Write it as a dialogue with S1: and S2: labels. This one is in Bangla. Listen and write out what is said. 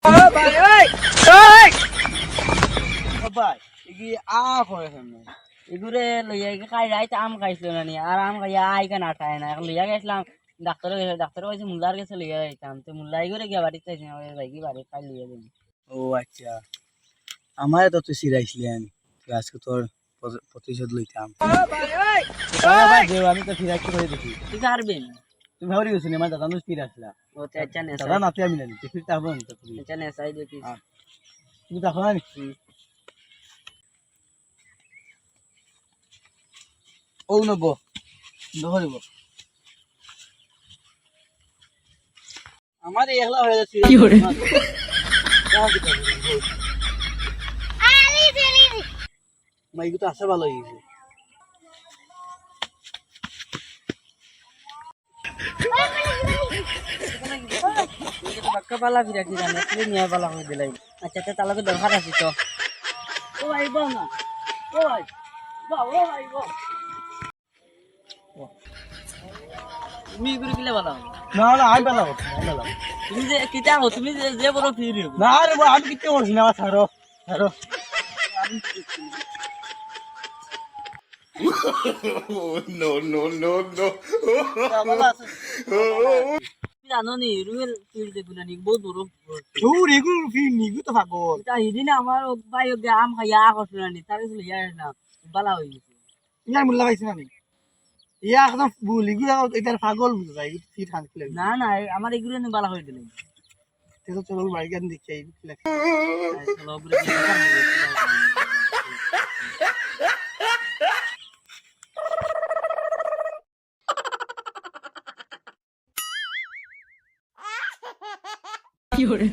S1: ও ভাই ওই ওই ও ভাই ইগি আ করে সামনে
S2: এগুরে লইয়া খাই রাইতে আম খাইছিল না নি আর আম খাইয়া আই কেন আঠায় না এখন লইয়া গেছিলাম ডাক্তার গেছে ডাক্তার কইছে মুল্লার কাছে লইয়া যাইতাম তো মুল্লা এগুরে গিয়া বাড়িতে চাইছি না যাইকি বাড়ি খাই লইয়া দিন
S1: ও আচ্ছা আমার তো তুই সিরাইছিলেন আজকে তোর প্রতিশোধ লইতাম ভাই দেও আমি তো ফিরাচ্ছি করে দেখি
S2: তুই পারবেন
S1: তুমি ভাবরি গেছিলি আমার দাদা ফির আসলা
S2: ও চাচা নে
S1: দাদা নাতে আমি জানি তুই ফিরতে হবে না তো
S2: চাচা নে সাই দেখি
S1: তুমি দেখো না ও নব ধরিব আমার একলা হয়ে যাচ্ছে কি করে মাইগু তো আসা ভালো হয়ে গেছে
S2: বাক্কা পালা ফিরা কি জানে তুই নিয়ে পালা হয়ে দিলাই আচ্ছা আচ্ছা তালকে দরকার আছে তো ও ভাই বল না ও ভাই বাহ ও ভাই বাহ তুমি এগুলো কিলে বলা
S1: না না আই বেলা হচ্ছে আই বেলা
S2: তুমি যে কিতা হো তুমি যে বড় ফিরি
S1: না রে আমি কিতে করছি না ছাড়ো ছাড়ো
S3: No, no, no, no.
S2: জানো নি রুয়েল ফিল দেখুন নি বহুত বড়
S1: তোর এগুলো ফির নিগু তো পাগল
S2: এটা হিদিন আমার ভাই আম খাইয়া করছিল নি তার কিছু লইয়া না বালা হই গেছে
S1: ইয়ার মূল্য পাইছ না নি ইয়া একদম বুলিগু এটার পাগল বুঝ যায় ফির খান খেলে
S2: না না আমার এগুলো নি বালা হই দিলে
S1: তো চলো বাড়ি গান দেখি এই খেলে
S2: চলো উপরে কি করে